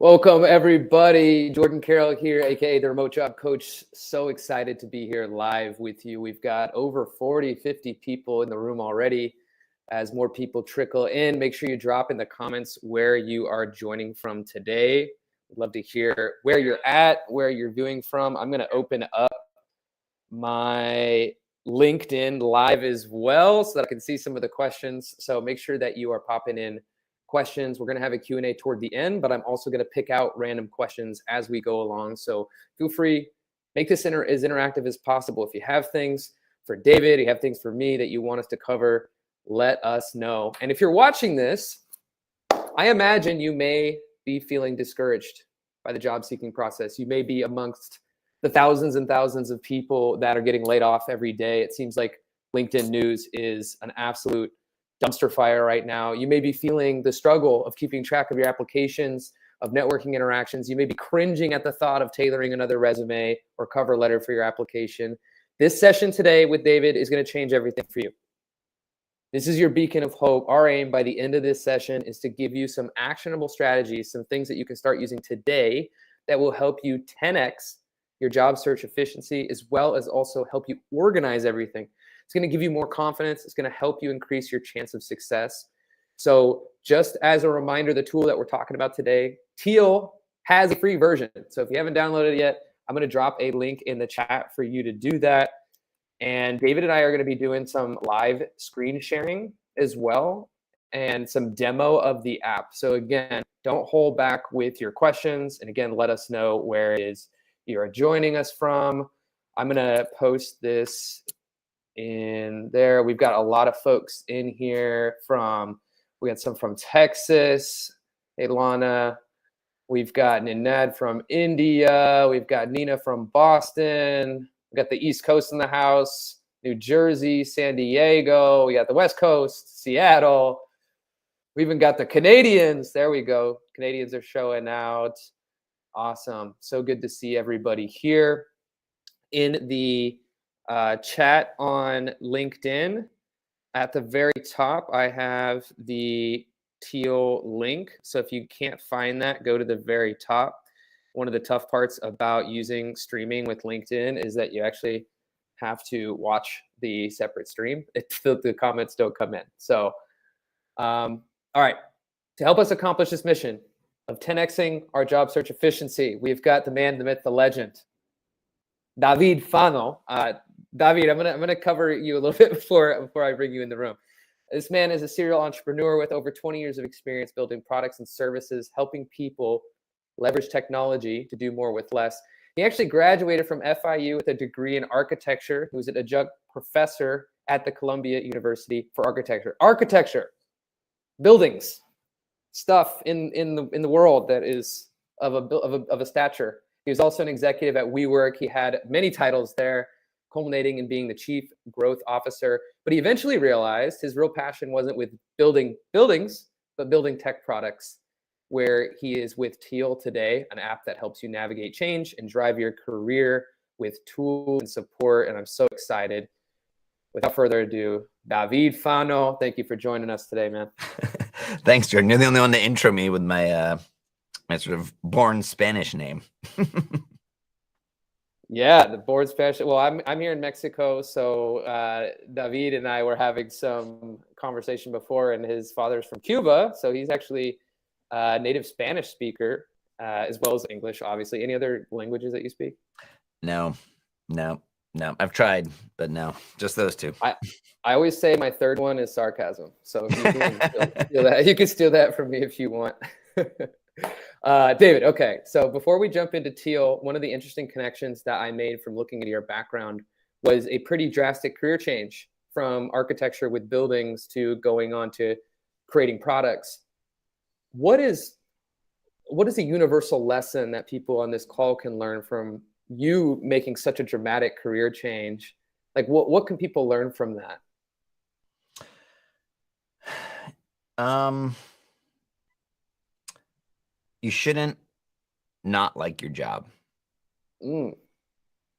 Welcome, everybody. Jordan Carroll here, aka the Remote Job Coach. So excited to be here live with you. We've got over 40, 50 people in the room already. As more people trickle in, make sure you drop in the comments where you are joining from today. I'd love to hear where you're at, where you're viewing from. I'm going to open up my LinkedIn live as well so that I can see some of the questions. So make sure that you are popping in questions. We're going to have a Q&A toward the end, but I'm also going to pick out random questions as we go along. So feel free, make this as interactive as possible. If you have things for David, you have things for me that you want us to cover, let us know. And if you're watching this, I imagine you may be feeling discouraged by the job seeking process. You may be amongst the thousands and thousands of people that are getting laid off every day. It seems like LinkedIn news is an absolute dumpster fire right now. You may be feeling the struggle of keeping track of your applications, of networking interactions. You may be cringing at the thought of tailoring another resume or cover letter for your application. This session today with David is going to change everything for you. This is your beacon of hope. Our aim by the end of this session is to give you some actionable strategies, some things that you can start using today that will help you 10x your job search efficiency, as well as also help you organize everything. It's going to give you more confidence. It's going to help you increase your chance of success. So just as a reminder, the tool that we're talking about today, Teal, has a free version. So if you haven't downloaded it yet, I'm going to drop a link in the chat for you to do that. And David and I are going to be doing some live screen sharing as well and some demo of the app. So again, don't hold back with your questions. And again, let us know where it is you are joining us from. I'm going to post this in there. We've got a lot of folks in here we got some from Texas, hey Lana. We've got Ninad from India. We've got Nina from Boston. We've got the East Coast in the house, New Jersey, San Diego. We got the West Coast, Seattle. We even got the Canadians. There we go. Canadians are showing out. Awesome. So good to see everybody here. In the chat on LinkedIn, at the very top, I have the Teal link. So if you can't find that, go to the very top. One of the tough parts about using streaming with LinkedIn is that you actually have to watch the separate stream. The comments don't come in. So, all right, to help us accomplish this mission of 10xing our job search efficiency, we've got the man, the myth, the legend, David Fano. David, I'm gonna cover you a little bit before I bring you in the room. This man is a serial entrepreneur with over 20 years of experience building products and services, helping people leverage technology to do more with less. He actually graduated from FIU with a degree in architecture. He was an adjunct professor at the Columbia University for architecture. Architecture, buildings, stuff in the world that is of a stature. He was also an executive at WeWork. He had many titles there, culminating in being the chief growth officer. But he eventually realized his real passion wasn't with building buildings, but building tech products, where he is with Teal today, an app that helps you navigate change and drive your career with tools and support. And I'm so excited. Without further ado, David Fano, thank you for joining us today, man. Thanks, Jordan. You're the only one to intro me with my my sort of born Spanish name. Yeah, the born Spanish. Well, I'm here in Mexico, so David and I were having some conversation before, and his father's from Cuba, so he's actually a native Spanish speaker, as well as English, obviously. Any other languages that you speak? No. I've tried, but no, just those two. I always say my third one is sarcasm. So if you can steal that, you can steal that from me if you want. David, okay. So before we jump into Teal, one of the interesting connections that I made from looking at your background was a pretty drastic career change from architecture with buildings to going on to creating products. What is a universal lesson that people on this call can learn from you making such a dramatic career change? Like what can people learn from that? You shouldn't not like your job. You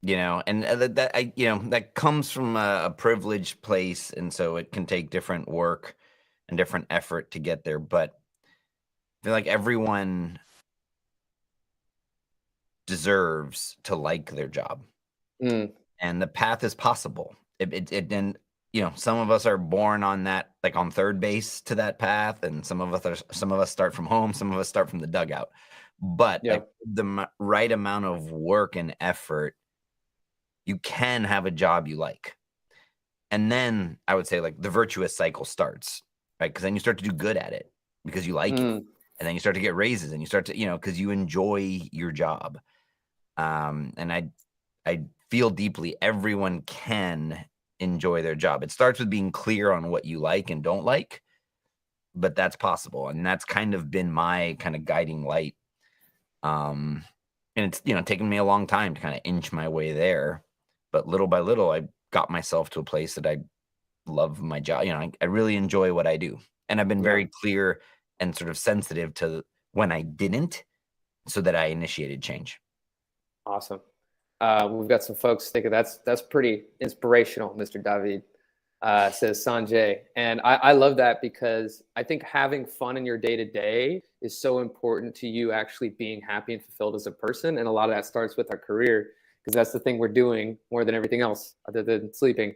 know, and that comes from a privileged place, and so it can take different work and different effort to get there. But I feel like everyone deserves to like their job. And the path is possible. And some of us are born on that, like on third base to that path, and some of us start from home, some of us start from the dugout. But like the right amount of work and effort, you can have a job you like. And then I would say like the virtuous cycle starts, right? Because then you start to do good at it because you like it. And then you start to get raises and you start to, because you enjoy your job. And I feel deeply everyone can enjoy their job. It starts with being clear on what you like and don't like, but that's possible. And that's kind of been my kind of guiding light. And it's, taken me a long time to kind of inch my way there, but little by little, I got myself to a place that I love my job. I really enjoy what I do. And I've been very clear and sort of sensitive to when I didn't, so that I initiated change. Awesome. We've got some folks thinking that's pretty inspirational, Mr. David, says Sanjay. And I love that because I think having fun in your day-to-day is so important to you actually being happy and fulfilled as a person. And a lot of that starts with our career, because that's the thing we're doing more than everything else other than sleeping.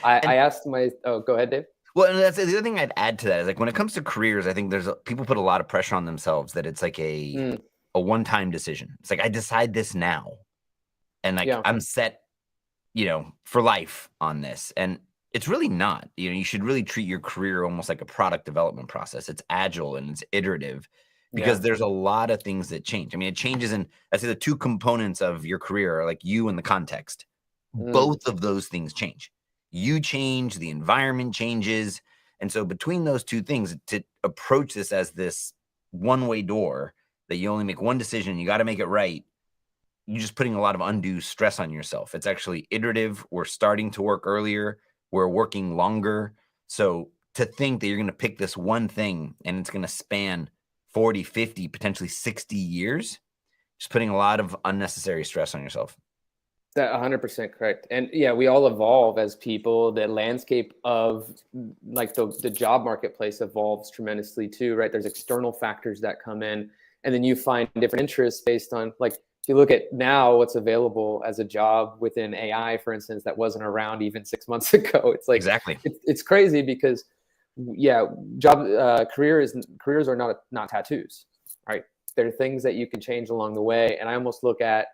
I asked go ahead, Dave. Well, and that's the other thing I'd add to that is like when it comes to careers, I think people put a lot of pressure on themselves that it's like a one-time decision. It's like I decide this now, and like I'm set, for life on this. And it's really not. You should really treat your career almost like a product development process. It's agile and it's iterative because there's a lot of things that change. I mean, it changes in, I'd say the two components of your career are like you and the context. Both of those things change. You change, the environment changes. And so between those two things, to approach this as this one-way door that you only make one decision, you got to make it right, you're just putting a lot of undue stress on yourself. It's actually iterative. We're starting to work earlier. We're working longer. So to think that you're going to pick this one thing and it's going to span 40, 50, potentially 60 years, just putting a lot of unnecessary stress on yourself. That 100% correct. And we all evolve as people. The landscape of like the job marketplace evolves tremendously too, right? There's external factors that come in, and then you find different interests based on, like, if you look at now what's available as a job within AI, for instance, that wasn't around even 6 months ago. It's like, exactly. It's crazy because careers are not tattoos, right? They're things that you can change along the way. And I almost look at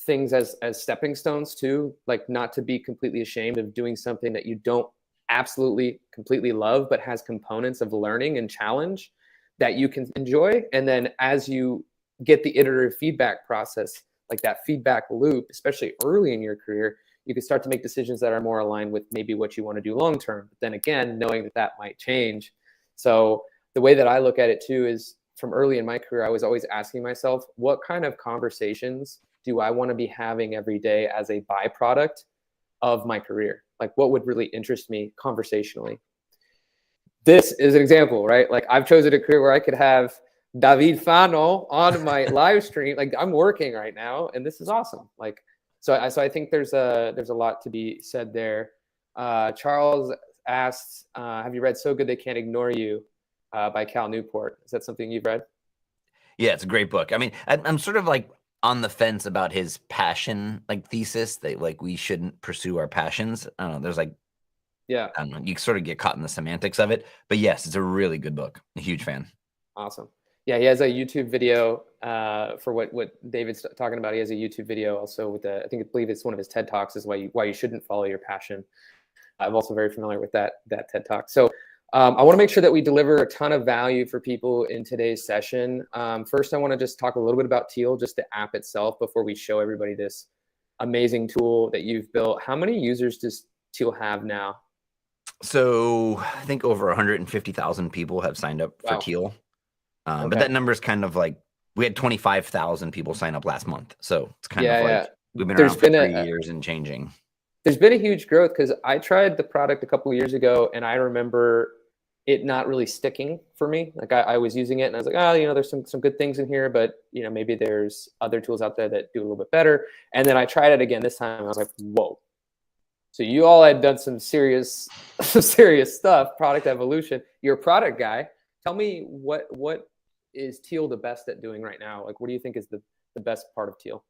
things as stepping stones too, like not to be completely ashamed of doing something that you don't absolutely completely love, but has components of learning and challenge that you can enjoy. And then as you get the iterative feedback process, like that feedback loop, especially early in your career, you can start to make decisions that are more aligned with maybe what you want to do long term. But then again, knowing that might change. So the way that I look at it too is, from early in my career, I was always asking myself, what kind of conversations do I want to be having every day as a byproduct of my career? Like, what would really interest me conversationally? This is an example, right? Like, I've chosen a career where I could have David Fano on my live stream. Like, I'm working right now, and this is awesome. Like, so I think there's a lot to be said there. Charles asks, have you read So Good They Can't Ignore You by Cal Newport? Is that something you've read? Yeah, it's a great book. I mean, I'm sort of like on the fence about his passion, like thesis that like we shouldn't pursue our passions. I don't know. There's like, I don't know. You sort of get caught in the semantics of it, but yes, it's a really good book. I'm a huge fan. Awesome. Yeah, he has a YouTube video for what David's talking about. He has a YouTube video also with I believe it's one of his TED Talks, is why you shouldn't follow your passion. I'm also very familiar with that TED Talk. So I want to make sure that we deliver a ton of value for people in today's session. First, I want to just talk a little bit about Teal, just the app itself, before we show everybody this amazing tool that you've built. How many users does Teal have now? So I think over 150,000 people have signed up for Teal. But that number is kind of like, we had 25,000 people sign up last month. So it's kind of like, we've been around for 3 years and changing. There's been a huge growth because I tried the product a couple of years ago, and I remember it not really sticking for me. Like I was using it and I was like, there's some good things in here, but maybe there's other tools out there that do a little bit better. And then I tried it again this time, and I was like, whoa. So you all had done some serious stuff, product evolution. You're a product guy. Tell me what is Teal the best at doing right now? Like, what do you think is the best part of Teal?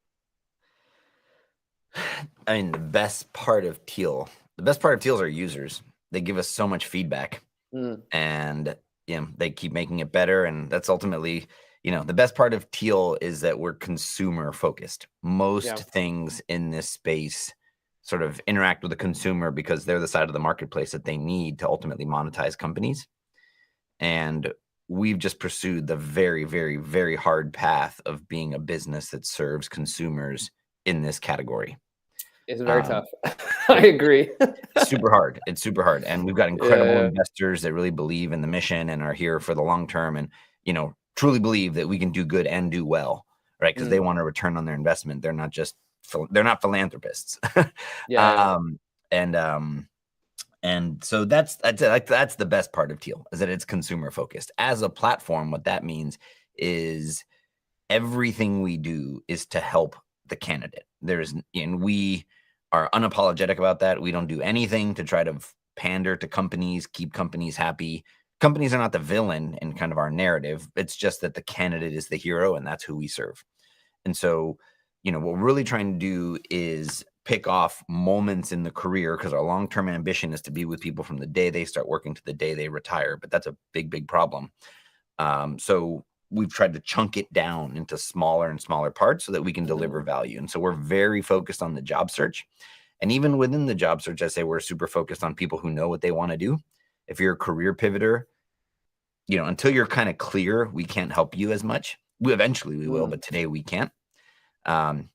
I mean, the best part of Teal is our users. They give us so much feedback, and they keep making it better. And that's ultimately, the best part of Teal is that we're consumer focused. Most things in this space sort of interact with the consumer because they're the side of the marketplace that they need to ultimately monetize companies. And we've just pursued the very, very, very hard path of being a business that serves consumers in this category. It's very tough. I agree. Super hard. It's super hard. And we've got incredible investors that really believe in the mission and are here for the long term and, truly believe that we can do good and do well, right? Because they want a return on their investment. They're not philanthropists. And so that's the best part of Teal, is that it's consumer focused. As a platform, what that means is everything we do is to help the candidate. And we are unapologetic about that. We don't do anything to try to pander to companies, keep companies happy. Companies are not the villain in kind of our narrative. It's just that the candidate is the hero, and that's who we serve. And so, what we're really trying to do is pick off moments in the career, because our long-term ambition is to be with people from the day they start working to the day they retire. But that's a big, big problem. So we've tried to chunk it down into smaller and smaller parts so that we can deliver value. And so we're very focused on the job search. And even within the job search, I say we're super focused on people who know what they want to do. If you're a career pivoter, until you're kind of clear, we can't help you as much. Eventually we will, but today we can't. And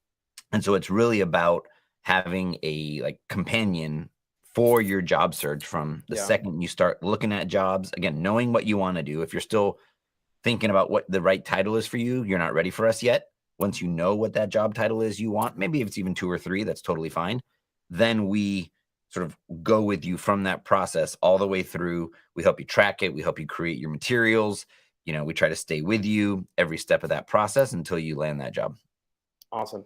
so it's really about having a companion for your job search from the second you start looking at jobs. Again, knowing what you want to do. If you're still thinking about what the right title is for you, you're not ready for us yet. Once you know what that job title is you want, maybe if it's even 2 or 3, that's totally fine. Then we sort of go with you from that process all the way through. We help you track it. We help you create your materials. We try to stay with you every step of that process until you land that job. Awesome.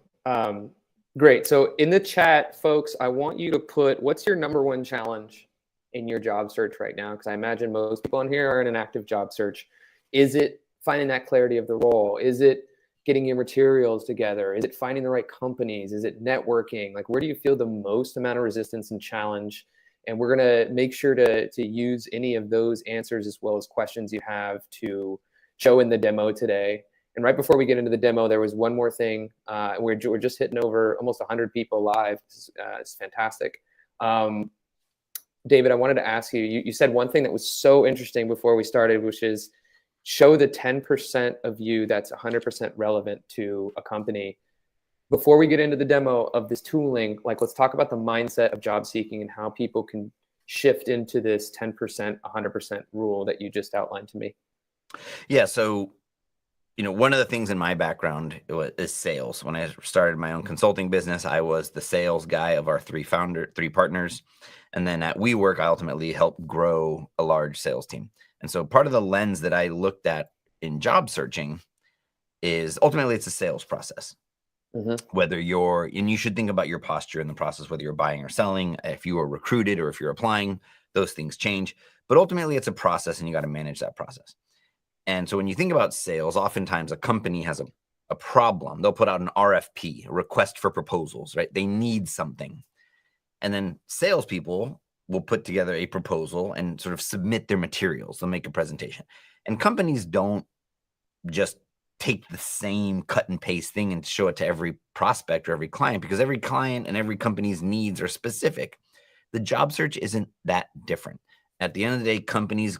Great. So in the chat, folks, I want you to put, what's your number one challenge in your job search right now? Because I imagine most people on here are in an active job search. Is it finding that clarity of the role? Is it getting your materials together? Is it finding the right companies? Is it networking? Like, where do you feel the most amount of resistance and challenge? And we're going to make sure to use any of those answers as well as questions you have to show in the demo today. And right before we get into the demo, there was one more thing. We're just hitting over almost 100 people live. It's fantastic. David, I wanted to ask you, you said one thing that was so interesting before we started, which is show the 10% of you that's 100% relevant to a company. Before we get into the demo of this tooling, let's talk about the mindset of job seeking and how people can shift into this 10%, 100% rule that you just outlined to me. Yeah. So, one of the things in my background is sales. When I started my own consulting business, I was the sales guy of our 3 partners. And then at WeWork, I ultimately helped grow a large sales team. And so part of the lens that I looked at in job searching is ultimately it's a sales process. Whether and you should think about your posture in the process, whether you're buying or selling, if you are recruited or if you're applying, those things change. But ultimately it's a process and you got to manage that process. And so when you think about sales, oftentimes a company has a problem. They'll put out an RFP, a request for proposals, right? They need something. And then salespeople will put together a proposal and sort of submit their materials. They'll make a presentation. And companies don't just take the same cut and paste thing and show it to every prospect or every client, because every client and every company's needs are specific. The job search isn't that different. At the end of the day, companies,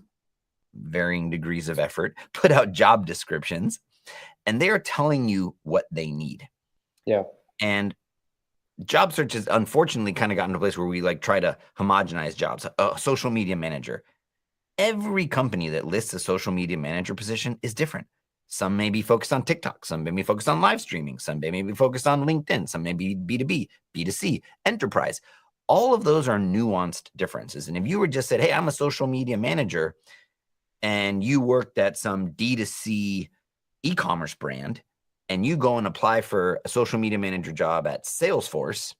varying degrees of effort, put out job descriptions and they're telling you what they need. Yeah. And job search has unfortunately kind of gotten to a place where we try to homogenize jobs. A social media manager. Every company that lists a social media manager position is different. Some may be focused on TikTok. Some may be focused on live streaming. Some may be focused on LinkedIn. Some may be B2B, B2C, enterprise. All of those are nuanced differences. And if you were just said, hey, I'm a social media manager, and you worked at some D2C e-commerce brand, and you go and apply for a social media manager job at Salesforce,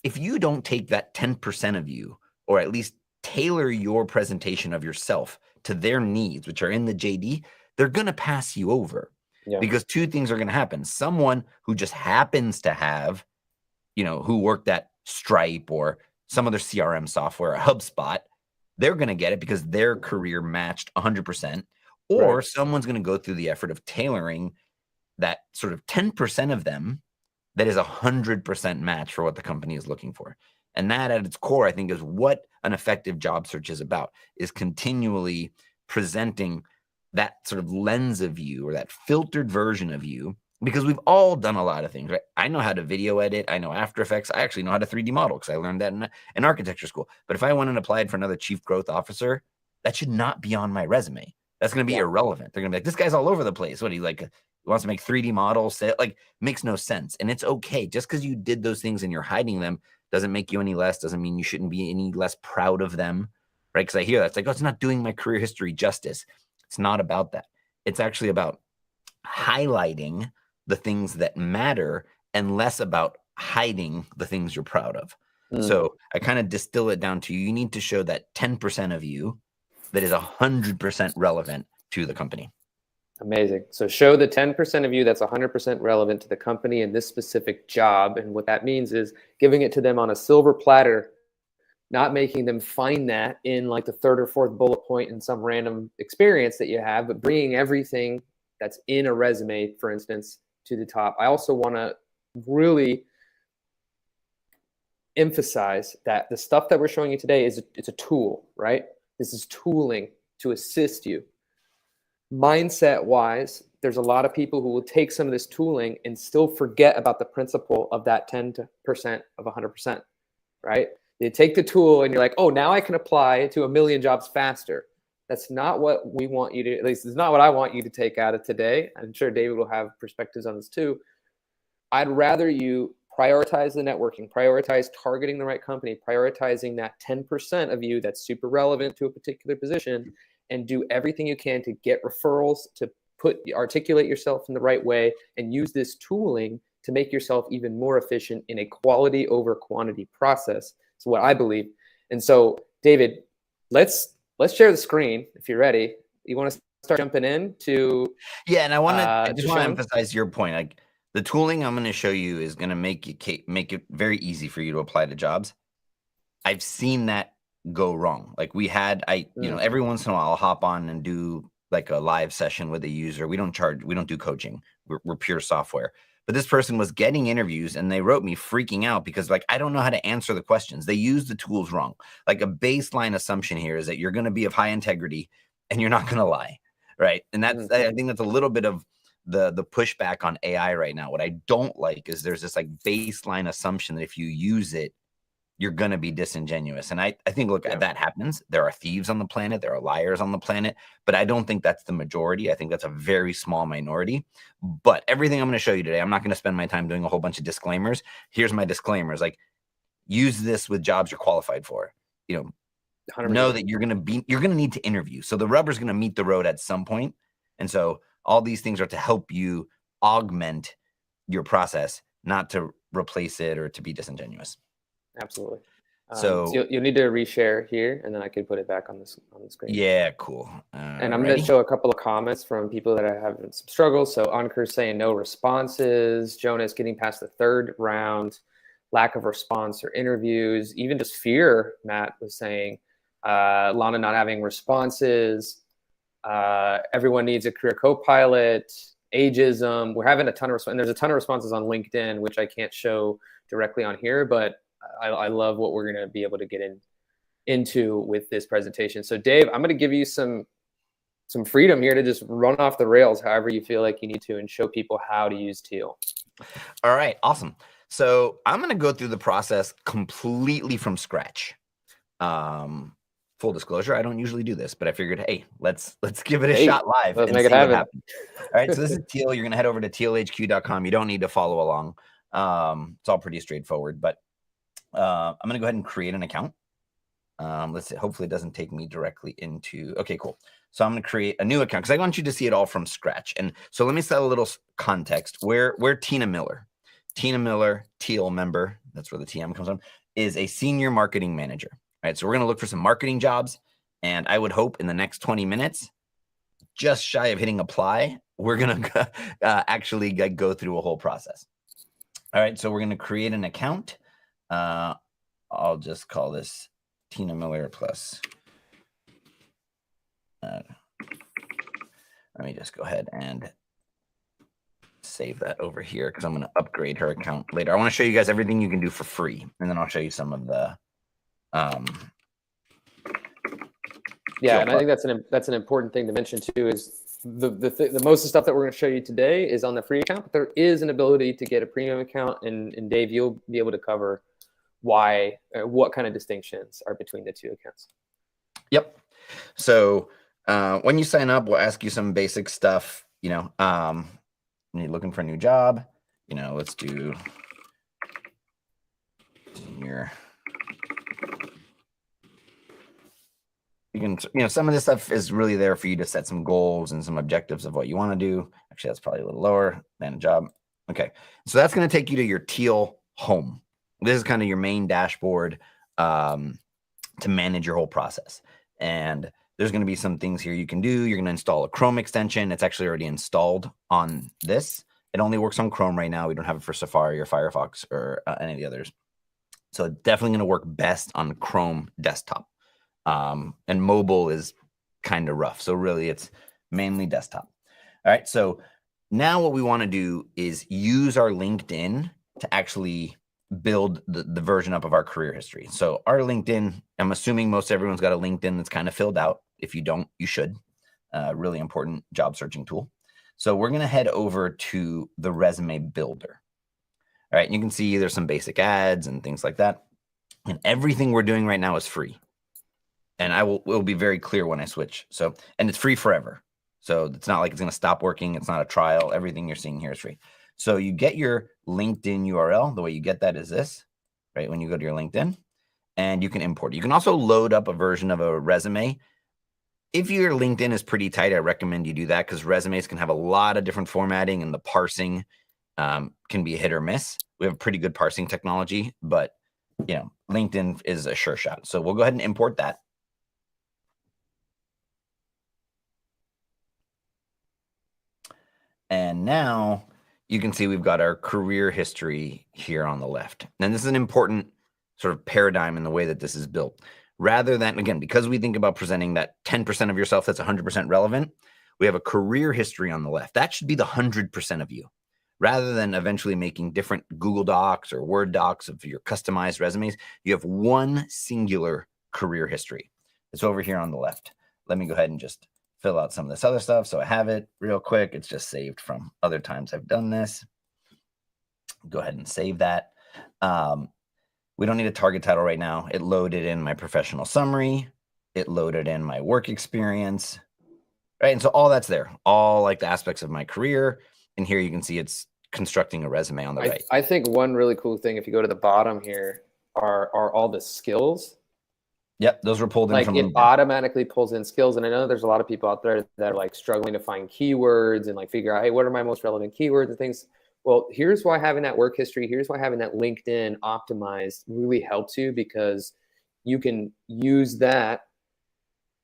if you don't take that 10% of you, or at least tailor your presentation of yourself to their needs, which are in the JD, they're going to pass you over. Yeah. Because two things are going to happen. Someone who just happens to have, who worked at Stripe or some other CRM software, a HubSpot, they're going to get it because their career matched 100%. Or someone's going to go through the effort of tailoring that sort of 10% of them that is 100% match for what the company is looking for. And that at its core, I think, is what an effective job search is about, is continually presenting that sort of lens of you or that filtered version of you, because we've all done a lot of things, right? I know how to video edit. I know After Effects. I actually know how to 3D model because I learned that in architecture school. But if I went and applied for another chief growth officer, that should not be on my resume. That's going to be irrelevant. They're going to be like, this guy's all over the place. What, he wants to make 3D models? Makes no sense. And it's okay. Just because you did those things and you're hiding them doesn't make you any less, doesn't mean you shouldn't be any less proud of them, right? Because I hear that. It's like, oh, it's not doing my career history justice. It's not about that. It's actually about highlighting the things that matter and less about hiding the things you're proud of. So I kind of distill it down to you need to show that 10% of you that is 100% relevant to the company. Amazing. So show the 10% of you that's 100% relevant to the company in this specific job. And what that means is giving it to them on a silver platter, not making them find that in like the third or fourth bullet point in some random experience that you have, but bringing everything that's in a resume, for instance, to the top. I also want to really emphasize that the stuff that we're showing you today it's a tool, right? This is tooling to assist you. Mindset wise, there's a lot of people who will take some of this tooling and still forget about the principle of that 10% of 100%, right? You take the tool and you're like, oh, now I can apply it to 1 million jobs faster. That's not what we want you to, at least it's not what I want you to take out of today. I'm sure David will have perspectives on this too. I'd rather you prioritize the networking, prioritize targeting the right company, prioritizing that 10% of you that's super relevant to a particular position, and do everything you can to get referrals, to articulate yourself in the right way, and use this tooling to make yourself even more efficient in a quality over quantity process. It's what I believe. And so, David, let's share the screen if you're ready. You want to start jumping in to? Yeah, and I just want to emphasize your point. Like the tooling I'm going to show you is going to make it very easy for you to apply to jobs. I've seen that go wrong. Like we had, every once in a while I'll hop on and do like a live session with a user. We don't do coaching. We're pure software. But this person was getting interviews and they wrote me freaking out because like, I don't know how to answer the questions. They use the tools wrong. Like a baseline assumption here is that you're going to be of high integrity and you're not going to lie. Right. And that's, I think that's a little bit of the pushback on AI right now. What I don't like is there's this like baseline assumption that if you use it, you're going to be disingenuous. And I think, look, that happens. There are thieves on the planet. There are liars on the planet. But I don't think that's the majority. I think that's a very small minority. But everything I'm going to show you today, I'm not going to spend my time doing a whole bunch of disclaimers. Here's my disclaimers. Like, use this with jobs you're qualified for. Know that you're going to need to interview. So the rubber's going to meet the road at some point. And so all these things are to help you augment your process, not to replace it or to be disingenuous. Absolutely. So you'll need to reshare here, and then I can put it back on the screen. Yeah, cool. And I'm going to show a couple of comments from people that are having some struggles. So Ankur saying no responses, Jonas getting past the third round, lack of response or interviews, even just fear. Matt was saying, Lana not having responses. Everyone needs a career co-pilot. Ageism. We're having a ton of responses. And there's a ton of responses on LinkedIn, which I can't show directly on here, but I love what we're going to be able to get into with this presentation. So Dave, I'm going to give you some freedom here to just run off the rails however you feel like you need to and show people how to use Teal. All right, awesome. So I'm going to go through the process completely from scratch. Full disclosure, I don't usually do this, but I figured, hey, let's give it a shot live. Let's make it happen. All right, so this is Teal. You're going to head over to TealHQ.com. You don't need to follow along. It's all pretty straightforward, but I'm going to go ahead and create an account. Let's see. Hopefully it doesn't take me directly into, okay, cool. So I'm going to create a new account because I want you to see it all from scratch. And so let me set a little context. Where Tina Miller, Teal member, that's where the TM comes from, is a senior marketing manager. All right. So we're going to look for some marketing jobs. And I would hope in the next 20 minutes, just shy of hitting apply, we're going to actually go through a whole process. All right, so we're going to create an account. I'll just call this Tina Miller plus. Let me just go ahead and save that over here because I'm going to upgrade her account later. I want to show you guys everything you can do for free, and then I'll show you some of the yeah, and I think that's an important thing to mention too. Is the most of the stuff that we're going to show you today is on the free account, but there is an ability to get a premium account, and Dave, you'll be able to cover why, what kind of distinctions are between the two accounts. Yep. So when you sign up, we'll ask you some basic stuff. You know, you're looking for a new job. You know, let's do senior. You can, you know, some of this stuff is really there for you to set some goals and some objectives of what you want to do. Actually, that's probably a little lower than a job. Okay, so that's going to take you to your Teal home. This is kind of your main dashboard to manage your whole process. And there's going to be some things here you can do. You're going to install a Chrome extension. It's actually already installed on this. It only works on Chrome right now. We don't have it for Safari or Firefox or any of the others. So definitely going to work best on Chrome desktop. And mobile is kind of rough. So really it's mainly desktop. All right. So now what we want to do is use our LinkedIn to actually build the version up of our career history. So our LinkedIn, I'm assuming most everyone's got a LinkedIn that's kind of filled out. If you don't, you should. Really important job searching tool. So we're going to head over to the resume builder. All right. And you can see there's some basic ads and things like that. And everything we're doing right now is free. And will be very clear when I switch. So, and it's free forever. So it's not like it's going to stop working. It's not a trial. Everything you're seeing here is free. So you get your LinkedIn URL. The way you get that is this, right? When you go to your LinkedIn, and you can import it. You can also load up a version of a resume. If your LinkedIn is pretty tight, I recommend you do that because resumes can have a lot of different formatting, and the parsing can be a hit or miss. We have pretty good parsing technology, but you know, LinkedIn is a sure shot. So we'll go ahead and import that. And now you can see we've got our career history here on the left. And this is an important sort of paradigm in the way that this is built. Rather than, again, because we think about presenting that 10% of yourself that's 100% relevant, we have a career history on the left. That should be the 100% of you. Rather than eventually making different Google Docs or Word docs of your customized resumes, you have one singular career history. It's over here on the left. Let me go ahead and just fill out some of this other stuff. So I have it real quick. It's just saved from other times I've done this. Go ahead and save that. We don't need a target title right now. It loaded in my professional summary. It loaded in my work experience, right? And so all that's there, all like the aspects of my career. And here you can see it's constructing a resume on the right. I think one really cool thing, if you go to the bottom here, are all the skills. Yep, those were pulled in like from it automatically pulls in skills. And I know there's a lot of people out there that are like struggling to find keywords and like figure out, hey, what are my most relevant keywords and things. Well, here's why having that work history, here's why having that LinkedIn optimized really helps you, because you can use that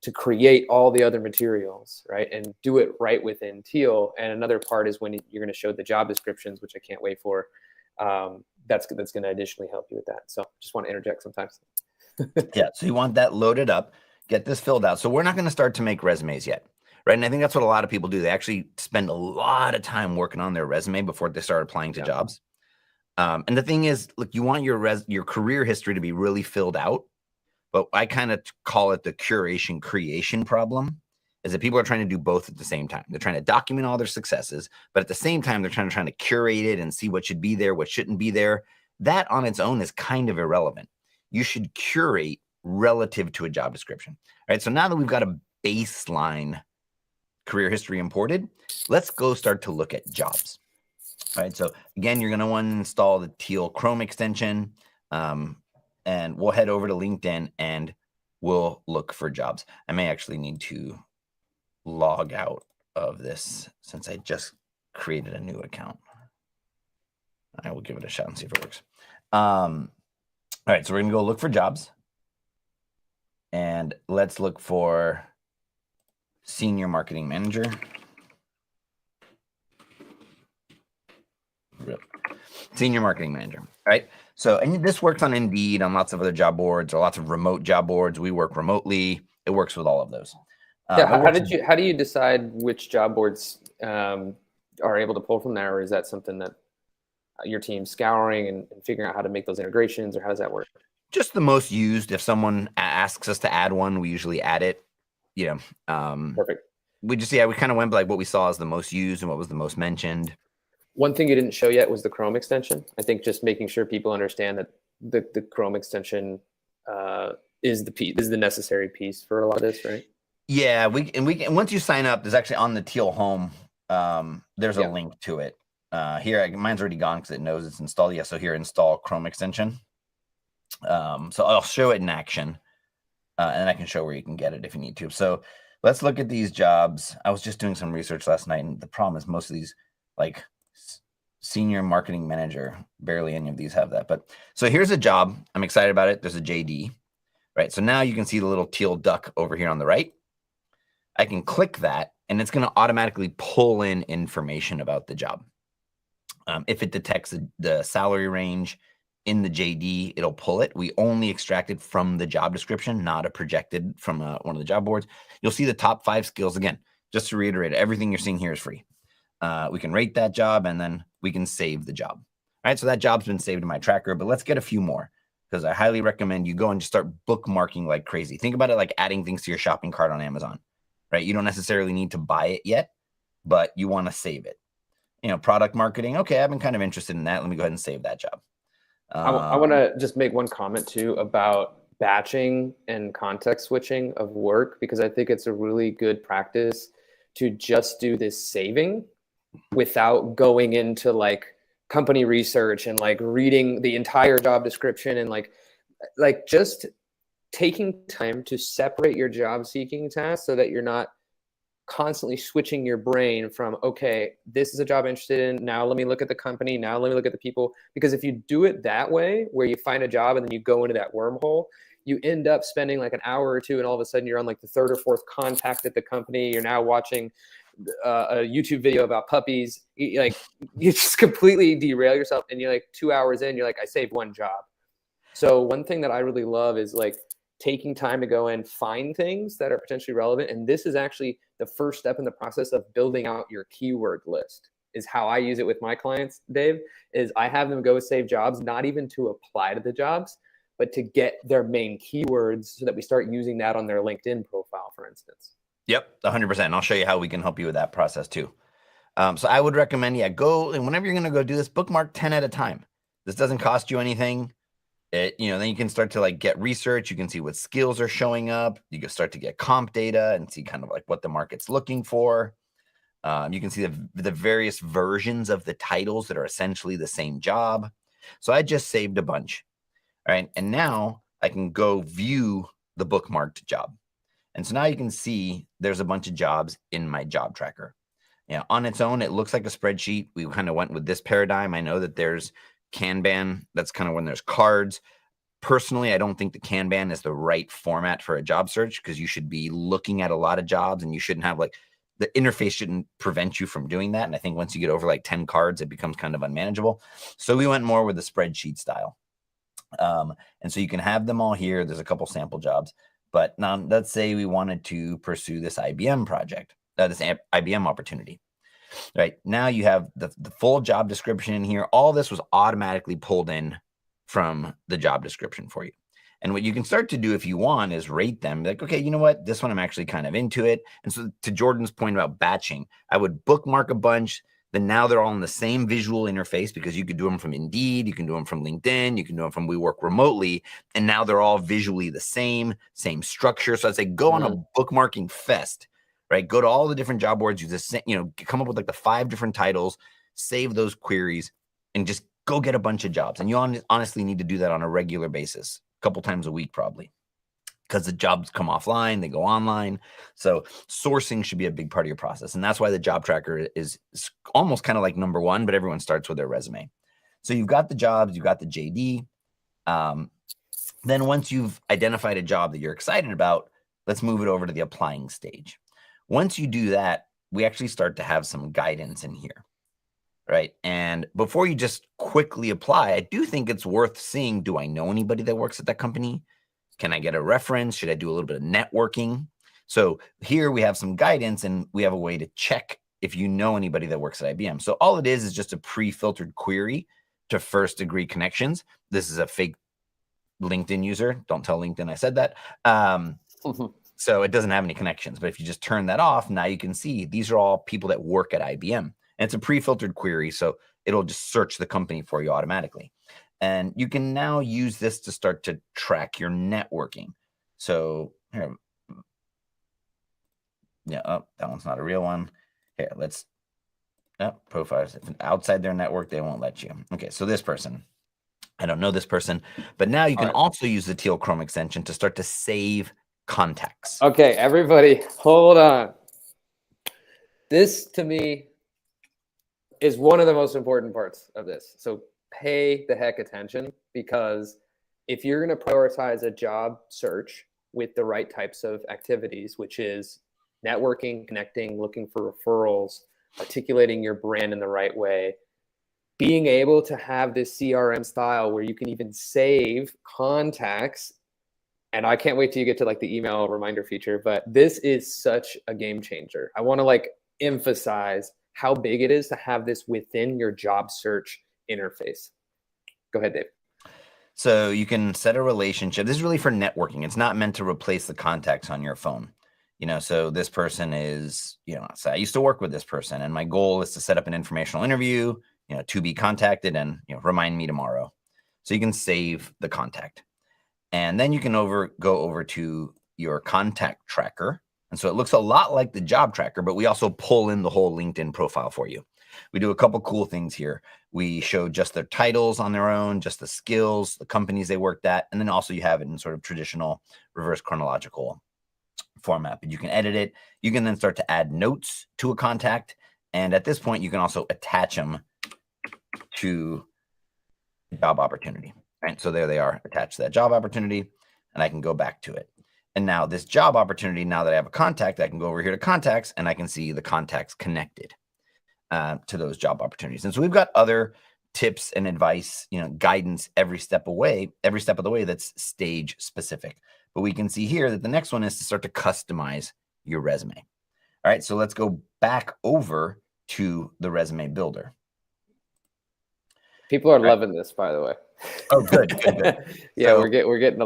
to create all the other materials, right? And do it right within Teal. And another part is when you're going to show the job descriptions, which I can't wait for. That's going to additionally help you with that. So just want to interject sometimes. Yeah, so you want that loaded up, get this filled out. So we're not going to start to make resumes yet, right? And I think that's what a lot of people do. They actually spend a lot of time working on their resume before they start applying to jobs. And the thing is, look, you want your career history to be really filled out, but I kind of call it the curation creation problem, is that people are trying to do both at the same time. They're trying to document all their successes, but at the same time, they're trying to curate it and see what should be there, what shouldn't be there. That on its own is kind of irrelevant. You should curate relative to a job description. All right. So now that we've got a baseline career history imported, let's go start to look at jobs. All right. So again, you're going to want to install the Teal Chrome extension, and we'll head over to LinkedIn and we'll look for jobs. I may actually need to log out of this since I just created a new account. I will give it a shot and see if it works. All right, so we're going to go look for jobs. And let's look for senior marketing manager. Senior marketing manager, right? So, and this works on Indeed, on lots of other job boards, or lots of remote job boards. We work remotely. It works with all of those. Yeah. How do you decide which job boards are able to pull from there, or is that something that your team's scouring and figuring out how to make those integrations, or how does that work? Just the most used. If someone asks us to add one, we usually add it. You know, perfect. We kind of went by like what we saw as the most used and what was the most mentioned. One thing you didn't show yet was the Chrome extension. I think just making sure people understand that the Chrome extension is the necessary piece for a lot of this, right? Yeah, once you sign up, there's actually on the Teal home, there's a link to it. Here, mine's already gone because it knows it's installed. Yeah, so here, install Chrome extension. So I'll show it in action, and then I can show where you can get it if you need to. So let's look at these jobs. I was just doing some research last night, and the problem is most of these, like senior marketing manager, barely any of these have that. But so here's a job. I'm excited about it. There's a JD, right? So now you can see the little teal duck over here on the right. I can click that, and it's going to automatically pull in information about the job. If it detects the salary range in the JD, it'll pull it. We only extract it from the job description, not a projected from one of the job boards. You'll see the top 5 skills. Again, just to reiterate, everything you're seeing here is free. We can rate that job, and then we can save the job. All right, so that job's been saved in my tracker, but let's get a few more, because I highly recommend you go and just start bookmarking like crazy. Think about it like adding things to your shopping cart on Amazon, right? You don't necessarily need to buy it yet, but you want to save it. You know, product marketing. Okay, I've been kind of interested in that. Let me go ahead and save that job. I want to just make one comment too about batching and context switching of work, because I think it's a really good practice to just do this saving without going into like company research and like reading the entire job description, and like just taking time to separate your job seeking tasks so that you're not constantly switching your brain from, okay, this is a job I'm interested in. Now let me look at the company. Now let me look at the people. Because if you do it that way, where you find a job and then you go into that wormhole, you end up spending like an hour or two, and all of a sudden you're on like the 3rd or 4th contact at the company. You're now watching a YouTube video about puppies. You just completely derail yourself, and you're like 2 hours in, you're like, I saved one job. So one thing that I really love is like taking time to go and find things that are potentially relevant. And this is actually the first step in the process of building out your keyword list, is how I use it with my clients, Dave, is I have them go save jobs, not even to apply to the jobs, but to get their main keywords so that we start using that on their LinkedIn profile, for instance. Yep, 100%. And I'll show you how we can help you with that process too. So I would recommend, go, and whenever you're going to go do this, bookmark 10 at a time. This doesn't cost you anything. Then you can start to like get research. You can see what skills are showing up. You can start to get comp data and see kind of like what the market's looking for. You can see the various versions of the titles that are essentially the same job. So I just saved a bunch, right? And now I can go view the bookmarked job. And so now you can see there's a bunch of jobs in my job tracker. On its own, it looks like a spreadsheet. We kind of went with this paradigm. I know that there's Kanban. That's kind of when there's cards. Personally, I don't think the Kanban is the right format for a job search, because you should be looking at a lot of jobs, and you shouldn't have like the interface shouldn't prevent you from doing that. And I think once you get over like 10 cards, it becomes kind of unmanageable. So we went more with the spreadsheet style. And so you can have them all here. There's a couple sample jobs, but now let's say we wanted to pursue this IBM project, this IBM opportunity. Right now you have the full job description in here. All this was automatically pulled in from the job description for you. And what you can start to do if you want is rate them. Like, okay, you know what? This one I'm actually kind of into it. And so to Jordan's point about batching, I would bookmark a bunch. Then now they're all in the same visual interface, because you could do them from Indeed, you can do them from LinkedIn, you can do them from We Work Remotely. And now they're all visually the same structure. So I'd say go on a bookmarking fest. Right, go to all the different job boards. You just come up with like the 5 different titles, save those queries, and just go get a bunch of jobs. And you honestly need to do that on a regular basis, a couple times a week probably, because the jobs come offline, they go online. So sourcing should be a big part of your process, and that's why the job tracker is almost kind of like number 1. But everyone starts with their resume. So you've got the jobs, you've got the JD. Then once you've identified a job that you're excited about, let's move it over to the applying stage. Once you do that, we actually start to have some guidance in here, right? And before you just quickly apply, I do think it's worth seeing, do I know anybody that works at that company? Can I get a reference? Should I do a little bit of networking? So here we have some guidance and we have a way to check if you know anybody that works at IBM. So all it is just a pre-filtered query to first degree connections. This is a fake LinkedIn user. Don't tell LinkedIn I said that. So it doesn't have any connections. But if you just turn that off, now you can see these are all people that work at IBM. And it's a pre-filtered query, so it'll just search the company for you automatically. And you can now use this to start to track your networking. So here, yeah, oh, that one's not a real one. Here, let's, profiles. If outside their network, they won't let you. Okay, so this person, I don't know this person, but now you can also use the Teal Chrome extension to start to save contacts. Okay, everybody, hold on. This, to me, is one of the most important parts of this. So pay the heck attention, because if you're going to prioritize a job search with the right types of activities, which is networking, connecting, looking for referrals, articulating your brand in the right way, being able to have this CRM style where you can even save contacts. And I can't wait till you get to like the email reminder feature, but this is such a game changer. I want to like emphasize how big it is to have this within your job search interface. Go ahead, Dave. So you can set a relationship. This is really for networking. It's not meant to replace the contacts on your phone. So this person is, so I used to work with this person and my goal is to set up an informational interview, to be contacted and, remind me tomorrow. So you can save the contact. And then you can go over to your contact tracker. And so it looks a lot like the job tracker, but we also pull in the whole LinkedIn profile for you. We do a couple cool things here. We show just their titles on their own, just the skills, the companies they worked at, and then also you have it in sort of traditional reverse chronological format, but you can edit it. You can then start to add notes to a contact. And at this point, you can also attach them to the job opportunity. Right? So there they are attached to that job opportunity, and I can go back to it. And now this job opportunity, now that I have a contact, I can go over here to contacts and I can see the contacts connected to those job opportunities. And so we've got other tips and advice, guidance every step of the way that's stage specific. But we can see here that the next one is to start to customize your resume. All right, so let's go back over to the resume builder. People are loving this, by the way. Oh, good. Yeah, so, we're getting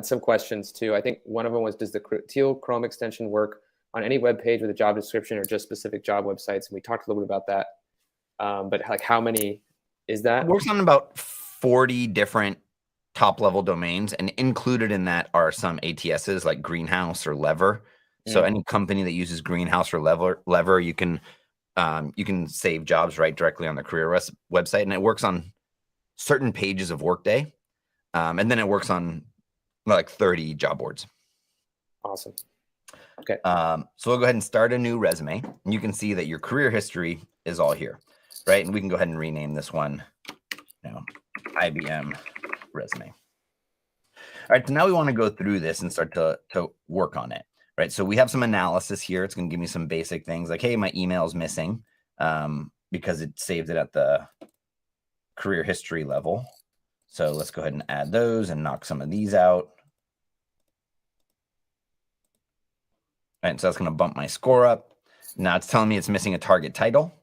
some questions too. I think one of them was, does the Teal Chrome extension work on any web page with a job description or just specific job websites? And we talked a little bit about that. But like, how many is that? It works on about 40 different top level domains, and included in that are some ATSs like Greenhouse or Lever. So any company that uses Greenhouse or Lever, you can save jobs right directly on the career website, and it works on certain pages of Workday, and then it works on like 30 job boards. Awesome. Okay. So we'll go ahead and start a new resume, and you can see that your career history is all here, right? And we can go ahead and rename this one, IBM resume. All right, so now we want to go through this and start to work on it, right? So we have some analysis here. It's going to give me some basic things like, hey, my email is missing because it saved it at the career history level. So let's go ahead and add those and knock some of these out. All right, so that's going to bump my score up. Now it's telling me it's missing a target title.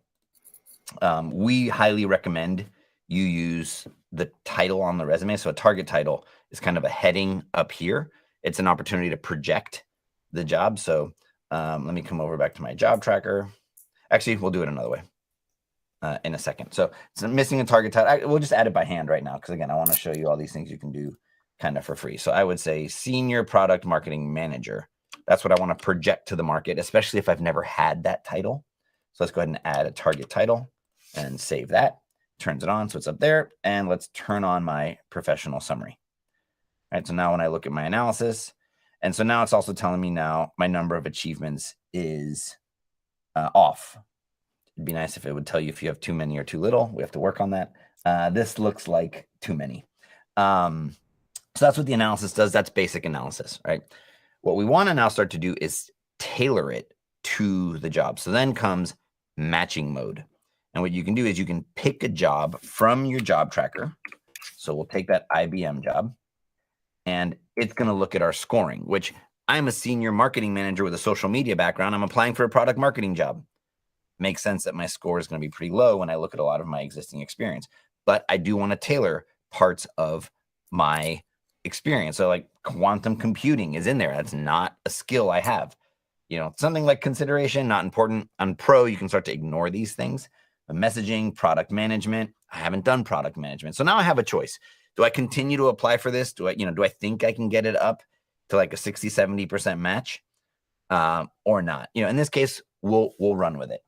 We highly recommend you use the title on the resume. So a target title is kind of a heading up here. It's an opportunity to project the job. So let me come over back to my job tracker. Actually, we'll do it another way in a second. So it's missing a target title. We'll just add it by hand right now, because again, I want to show you all these things you can do kind of for free. So I would say Senior Product Marketing Manager. That's what I want to project to the market, especially if I've never had that title. So let's go ahead and add a target title and save that. Turns it on, so it's up there. And let's turn on my professional summary. All right, so now when I look at my analysis, and so now it's also telling me now my number of achievements is off. It'd be nice if it would tell you if you have too many or too little. We have to work on that. This looks like too many. So that's what the analysis does. That's basic analysis, right? What we want to now start to do is tailor it to the job. So then comes matching mode. And what you can do is you can pick a job from your job tracker. So we'll take that IBM job, and it's going to look at our scoring, which I'm a senior marketing manager with a social media background. I'm applying for a product marketing job. Makes sense that my score is going to be pretty low when I look at a lot of my existing experience, but I do want to tailor parts of my experience. So like quantum computing is in there. That's not a skill I have. You know, something like consideration, not important. On pro, you can start to ignore these things. But messaging, product management, I haven't done product management. So now I have a choice. Do I continue to apply for this? Do I think I can get it up to like a 60, 70% match or not? You know, in this case, we'll run with it.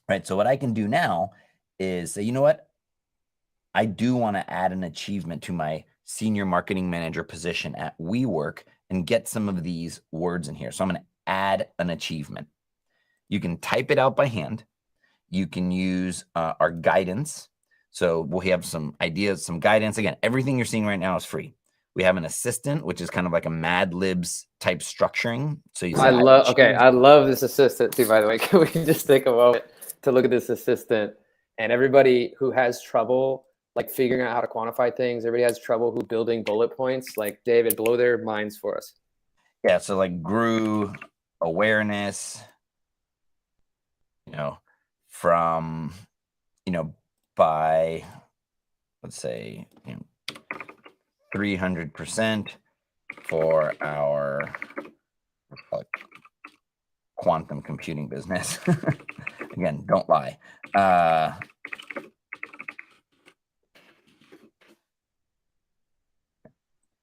Right. So what I can do now is say, you know what? I do want to add an achievement to my senior marketing manager position at WeWork and get some of these words in here. So I'm going to add an achievement. You can type it out by hand. You can use our guidance. So we'll have some ideas, some guidance. Again, everything you're seeing right now is free. We have an assistant, which is kind of like a Mad Libs type structuring. So you say, I love this assistant too, by the way. Can we just take a moment to look at this assistant? And everybody who has trouble like figuring out how to quantify things, everybody has trouble who building bullet points, like David, blow their minds for us. Yeah, so like grew awareness, from, by, let's say, 300% for our quantum computing business. Again, don't lie.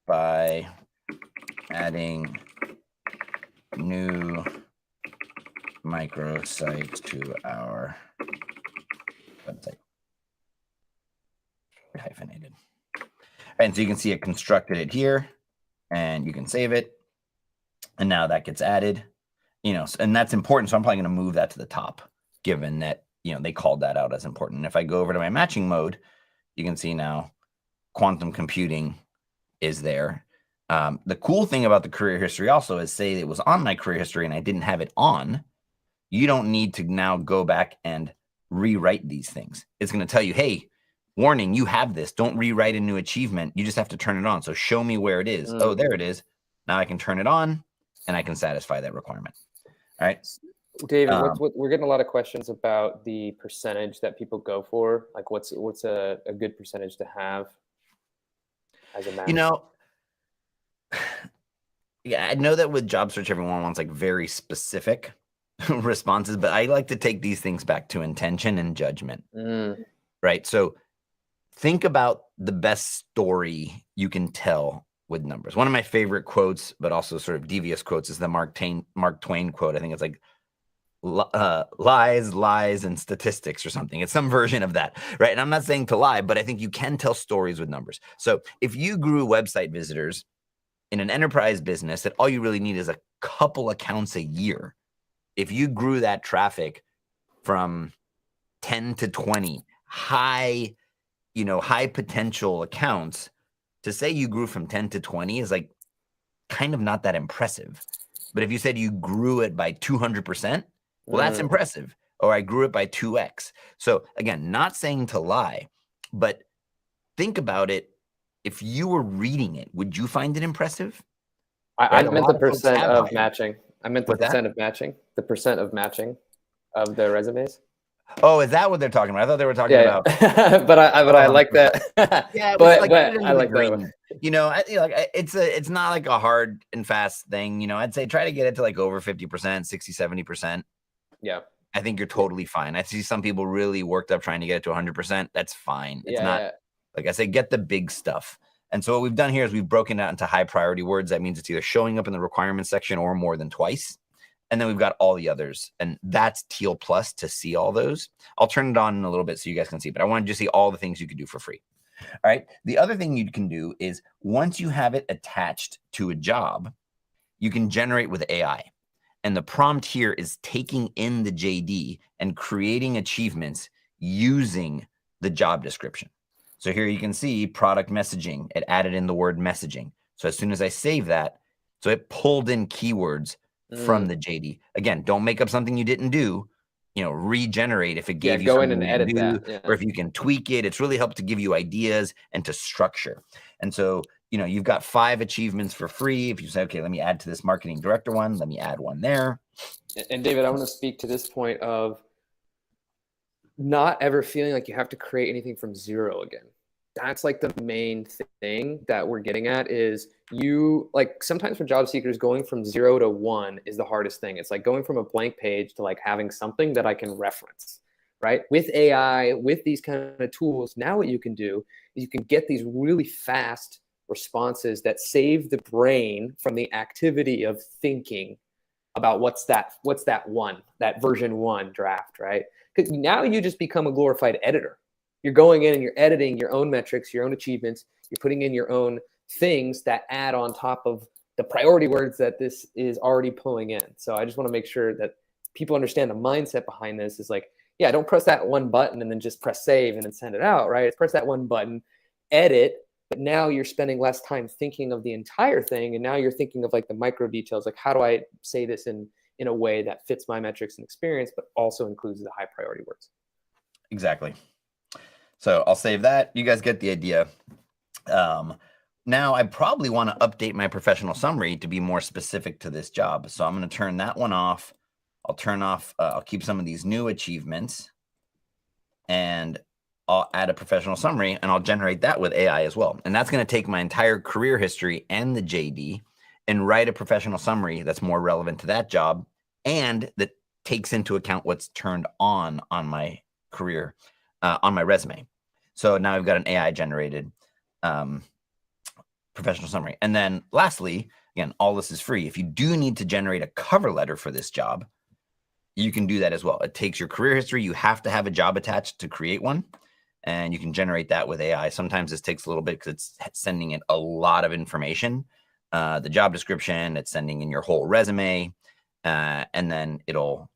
By adding new microsites to our website. Hyphenated. And so you can see it constructed it here, and you can save it. And now that gets added, and that's important. So I'm probably going to move that to the top, given that, they called that out as important. And if I go over to my matching mode, you can see now quantum computing is there. The cool thing about the career history also is, say it was on my career history and I didn't have it on, you don't need to now go back and rewrite these things. It's going to tell you, hey, warning, you have this. Don't rewrite a new achievement. You just have to turn it on. So show me where it is. Oh, there it is. Now I can turn it on and I can satisfy that requirement. All right. David, we're getting a lot of questions about the percentage that people go for. Like what's a good percentage to have as a match? Yeah, I know that with job search, everyone wants like very specific responses, but I like to take these things back to intention and judgment. Right. So think about the best story you can tell with numbers. One of my favorite quotes, but also sort of devious quotes, is the Mark Twain quote. I think it's like lies, lies, and statistics or something. It's some version of that, right? And I'm not saying to lie, but I think you can tell stories with numbers. So if you grew website visitors in an enterprise business that all you really need is a couple accounts a year, if you grew that traffic from 10 to 20 high potential accounts, to say you grew from 10 to 20 is like kind of not that impressive. But if you said you grew it by 200%, well, that's impressive. Or I grew it by 2x. So again, not saying to lie, but think about it. If you were reading it, would you find it impressive? I meant the percent of matching. I meant the percent of matching. The percent of matching of their resumes. Oh, is that what they're talking about? I thought they were talking about. but I like that. Yeah, but I like that. It's not like a hard and fast thing. I'd say try to get it to like over 50%, 60, 70%. Yeah. I think you're totally fine. I see some people really worked up trying to get it to 100%. That's fine. It's not, like I say, get the big stuff. And so what we've done here is we've broken it out into high priority words. That means it's either showing up in the requirements section or more than twice. And then we've got all the others. And that's Teal Plus to see all those. I'll turn it on in a little bit so you guys can see, but I wanted to see all the things you could do for free. All right. The other thing you can do is once you have it attached to a job, you can generate with AI. And the prompt here is taking in the JD and creating achievements using the job description. So here you can see product messaging. It added in the word messaging. So as soon as I save that, So it pulled in keywords from the JD. Again, don't make up something you didn't do. Regenerate if it gave you go something in and you didn't edit do, that. or if you can tweak it. It's really helped to give you ideas and to structure. And so, you've got 5 achievements for free. If you say, okay, let me add to this marketing director one, let me add one there. And David, I want to speak to this point of not ever feeling like you have to create anything from zero again. That's like the main thing that we're getting at is sometimes for job seekers, going from 0 to 1 is the hardest thing. It's like going from a blank page to like having something that I can reference, right? With AI, with these kind of tools, now what you can do is you can get these really fast responses that save the brain from the activity of thinking about what's that version 1 draft, right? Because now you just become a glorified editor. You're going in and you're editing your own metrics, your own achievements. You're putting in your own things that add on top of the priority words that this is already pulling in. So I just want to make sure that people understand the mindset behind this is like, yeah, don't press that one button and then just press save and then send it out, right? It's press that one button, edit, but now you're spending less time thinking of the entire thing. And now you're thinking of like the micro details, like how do I say this in a way that fits my metrics and experience, but also includes the high priority words. Exactly. So I'll save that. You guys get the idea. Now I probably want to update my professional summary to be more specific to this job. So I'm going to turn that one off. I'll keep some of these new achievements and I'll add a professional summary and I'll generate that with AI as well. And that's going to take my entire career history and the JD and write a professional summary that's more relevant to that job and that takes into account what's turned on my career, on my resume. So now I've got an AI generated professional summary. And then lastly, again, all this is free. If you do need to generate a cover letter for this job, you can do that as well. It takes your career history. You have to have a job attached to create one. And you can generate that with AI. Sometimes this takes a little bit because it's sending in a lot of information. The job description, it's sending in your whole resume, and then it'll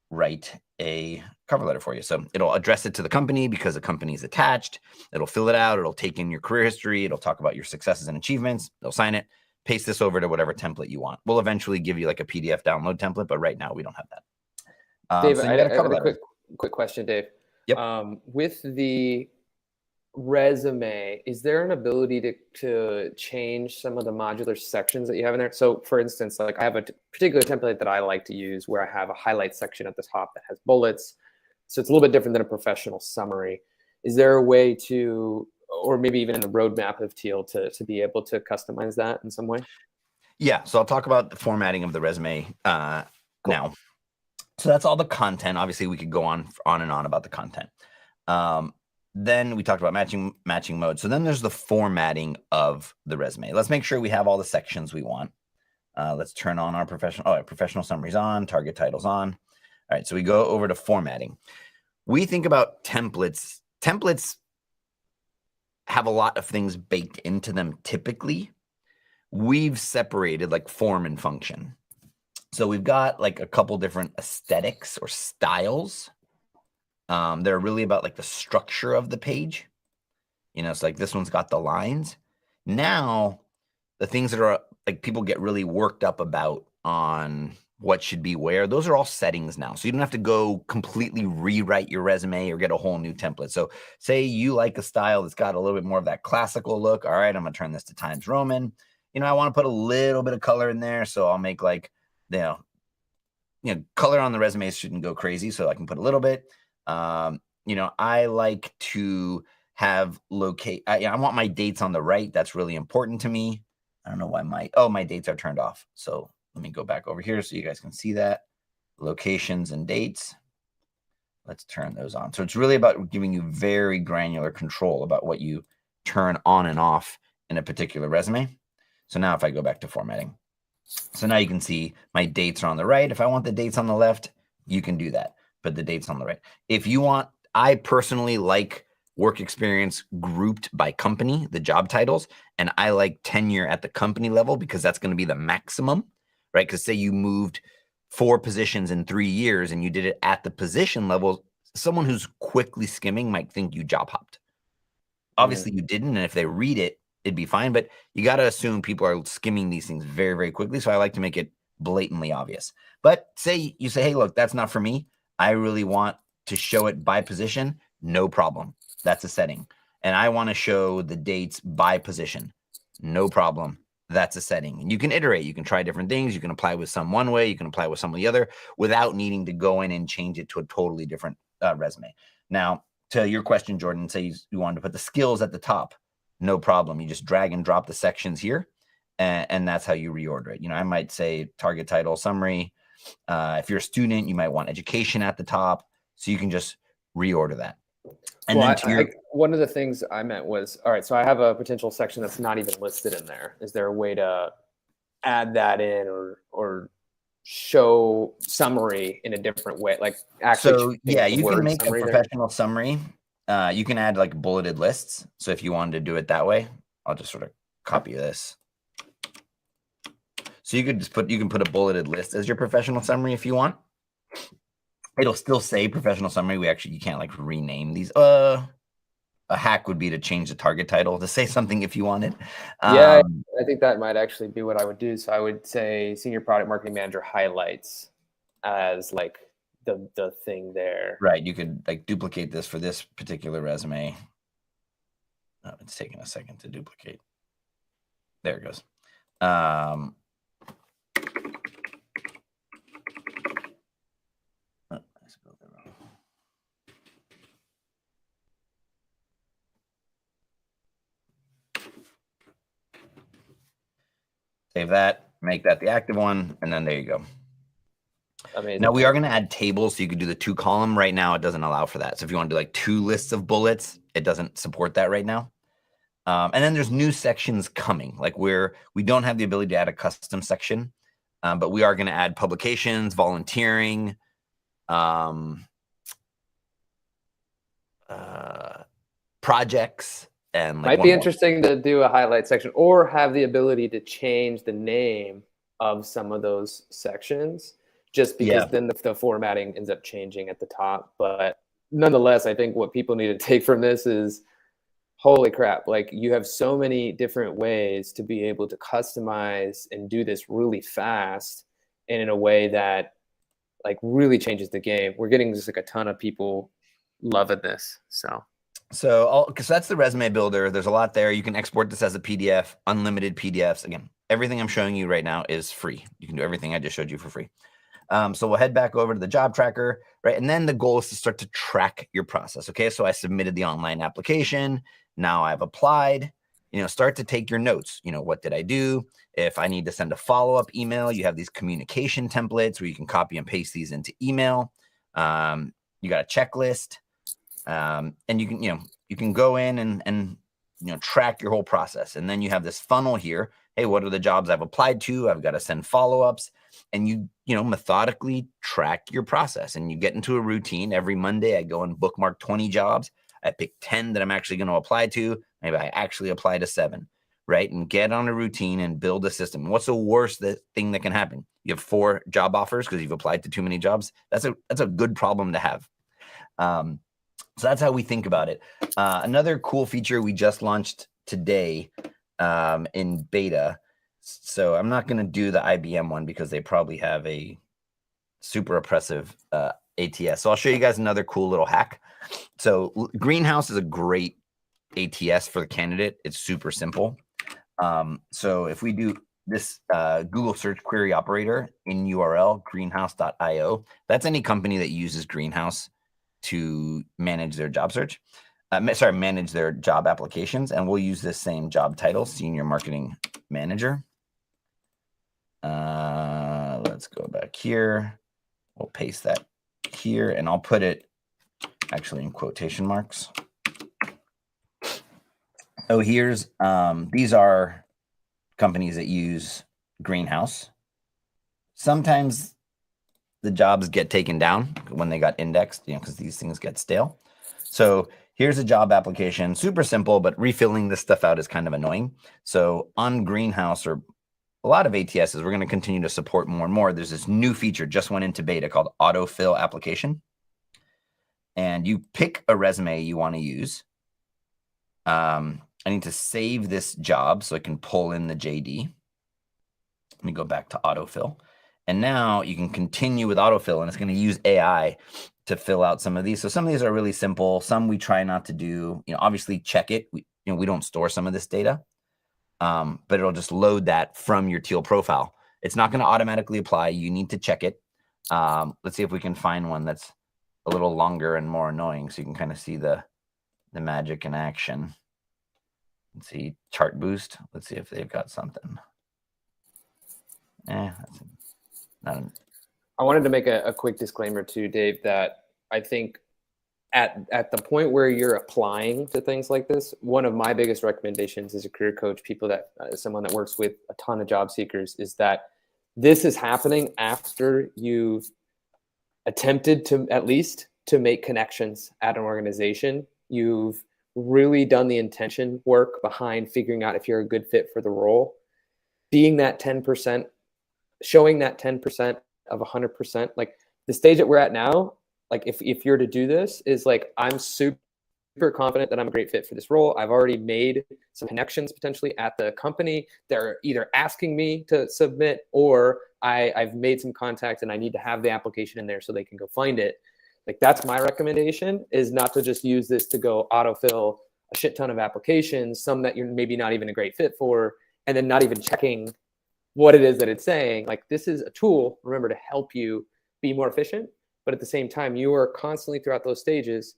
write a cover letter for you. So it'll address it to the company because the company is attached. It'll fill it out. It'll take in your career history. It'll talk about your successes and achievements. They'll sign it, paste this over to whatever template you want. We'll eventually give you like a PDF download template, but right now we don't have that. Dave, so I have a quick question, Dave. Yep. With the resume, is there an ability to change some of the modular sections that you have in there? So for instance, like I have a particular template that I like to use where I have a highlight section at the top that has bullets. So it's a little bit different than a professional summary. Is there a way to, or maybe even in the roadmap of Teal to be able to customize that in some way? Yeah. So I'll talk about the formatting of the resume now. So that's all the content. Obviously we could go on and on about the content. Then we talked about matching mode. So then there's the formatting of the resume. Let's make sure we have all the sections we want. Let's turn on our professional summaries on, target titles on. All right, so we go over to formatting. We think about templates. Templates have a lot of things baked into them typically. We've separated like form and function. So we've got like a couple different aesthetics or styles. They're really about like the structure of the page. It's like this one's got the lines. Now, the things that are like people get really worked up about on what should be where, those are all settings now. So you don't have to go completely rewrite your resume or get a whole new template. So say you like a style that's got a little bit more of that classical look. All right, I'm going to turn this to Times Roman. I want to put a little bit of color in there. So I'll make like, color on the resumes shouldn't go crazy. So I can put a little bit. I like to have I want my dates on the right. That's really important to me. I don't know why my dates are turned off. So let me go back over here so you guys can see that. Locations and dates. Let's turn those on. So it's really about giving you very granular control about what you turn on and off in a particular resume. So now if I go back to formatting, so now you can see my dates are on the right. If I want the dates on the left, you can do that. But the dates on the right. If you want, I personally like work experience grouped by company, the job titles, and I like tenure at the company level because that's going to be the maximum, right? Because say you moved 4 positions in 3 years and you did it at the position level, someone who's quickly skimming might think you job hopped. Obviously you didn't, and if they read it, it'd be fine. But you got to assume people are skimming these things very, very quickly. So I like to make it blatantly obvious. But say you say, hey, look, that's not for me. I really want to show it by position. No problem. That's a setting. And I want to show the dates by position. No problem. That's a setting. And you can iterate. You can try different things. You can apply with some one way. You can apply with some the other without needing to go in and change it to a totally different resume. Now, to your question, Jordan, say you wanted to put the skills at the top. No problem. You just drag and drop the sections here. And that's how you reorder it. You know, I might say target title summary. If you're a student, you might want education at the top. So you can just reorder that. And well, then one of the things I meant was, all right, so I have a potential section that's not even listed in there. Is there a way to add that in or show summary in a different way? Like actually, so yeah, you can make a professional summary. You can add like bulleted lists. So if you wanted to do it that way, I'll just sort of copy this. So you could just you can put a bulleted list as your professional summary if you want. It'll still say professional summary. You can't like rename these. A hack would be to change the target title to say something if you wanted. Yeah, I think that might actually be what I would do. So I would say senior product marketing manager highlights as like the thing there. Right. You could like duplicate this for this particular resume. Oh, it's taking a second to duplicate. There it goes. Save that, make that the active one, and then there you go. Amazing. Now we are going to add tables, so you could do the 2-column. Right now, it doesn't allow for that. So if you want to do like 2 lists of bullets, it doesn't support that right now. And then there's new sections coming, like where we don't have the ability to add a custom section, but we are going to add publications, volunteering, projects. And like might be interesting to do a highlight section or have the ability to change the name of some of those sections just because then the formatting ends up changing at the top. But nonetheless, I think what people need to take from this is, holy crap, like you have so many different ways to be able to customize and do this really fast and in a way that like really changes the game. We're getting just like a ton of people loving this. So because that's the resume builder. There's a lot there. You can export this as a PDF, unlimited PDFs. Again, everything I'm showing you right now is free. You can do everything I just showed you for free. So we'll head back over to the job tracker, right? And then the goal is to start to track your process. Okay, so I submitted the online application. Now I've applied. Start to take your notes. What did I do? If I need to send a follow-up email, you have these communication templates where you can copy and paste these into email. You got a checklist. And you can go in and track your whole process. And then you have this funnel here. Hey, what are the jobs I've applied to? I've got to send follow-ups, and you methodically track your process, and you get into a routine. Every Monday I go and bookmark 20 jobs. I pick 10 that I'm actually going to apply to. Maybe I actually apply to 7, right? And get on a routine and build a system. What's the worst thing that can happen? You have 4 job offers because you've applied to too many jobs. That's a good problem to have. So that's how we think about it. Another cool feature we just launched today in beta. So I'm not going to do the IBM one because they probably have a super oppressive ATS. So I'll show you guys another cool little hack. So Greenhouse is a great ATS for the candidate. It's super simple. So if we do this Google search query operator in URL, greenhouse.io, that's any company that uses Greenhouse to manage their job search, manage their job applications. And we'll use this same job title, Senior Marketing Manager. Let's go back here. We'll paste that here, and I'll put it actually in quotation marks. So here's, these are companies that use Greenhouse. Sometimes the jobs get taken down when they got indexed, because these things get stale. So here's a job application, super simple, but refilling this stuff out is kind of annoying. So on Greenhouse, or a lot of ATSs, we're going to continue to support more and more. There's this new feature just went into beta called autofill application. And you pick a resume you want to use. I need to save this job so I can pull in the JD. Let me go back to autofill. And now you can continue with autofill, and it's going to use AI to fill out some of these. So some of these are really simple. Some we try not to do. Obviously check it. We don't store some of this data, but it'll just load that from your Teal profile. It's not going to automatically apply. You need to check it. Let's see if we can find one that's a little longer and more annoying, so you can kind of see the magic in action. Let's see, chart boost. Let's see if they've got something. That's not I wanted to make a quick disclaimer too, Dave, that I think at the point where you're applying to things like this, one of my biggest recommendations as a career coach, someone that works with a ton of job seekers, is that this is happening after you've attempted to at least to make connections at an organization. You've really done the intention work behind figuring out if you're a good fit for the role. Being that 10%, showing that 10% of 100%, like the stage that we're at now, like if you're to do this, is like, I'm super confident that I'm a great fit for this role. I've already made some connections potentially at the company. They're either asking me to submit, or I've made some contacts and I need to have the application in there so they can go find it. Like, that's my recommendation, is not to just use this to go autofill a shit ton of applications, some that you're maybe not even a great fit for, and then not even checking what it is that it's saying. Like, this is a tool, remember, to help you be more efficient. But at the same time, you are constantly throughout those stages